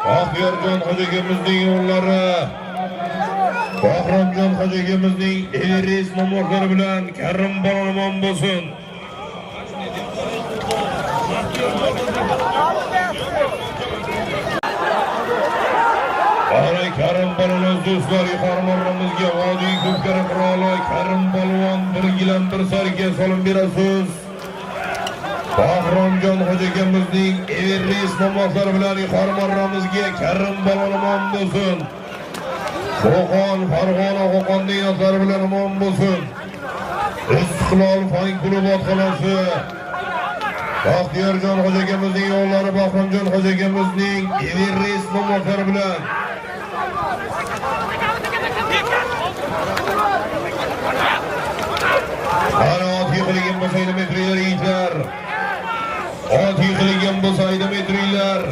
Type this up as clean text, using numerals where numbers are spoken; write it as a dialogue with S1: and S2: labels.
S1: Baxtiyorjon hojakamizning yo'llari Bahramjon hojakamizning Everest nomorlari bilan Karim Balonimon bo'lsin. Ana Karim Balonimiz do'stlar, yuqorilarimizga vodiy ko'pkari qiroli Karim Balon bir gilam bir sarga solim berasiz. Bahramjon hojakamizning Everest nomorlari bilan yuqorilarimizga Karim Balonimon bo'lsin. Qo'qon, Farg'ona, Qo'qonning yotlari bilan omon bo'lsin. Istiqlol fan klubi otxonasi. Baxtiyorjon hojakamizning yo'llari Bahramjon hojakamizning Everest nomorlari bilan. Ana ot yiqilgan bo'lsa metrlar yigitlar. Ot yiqilgan bo'lsa metrlar.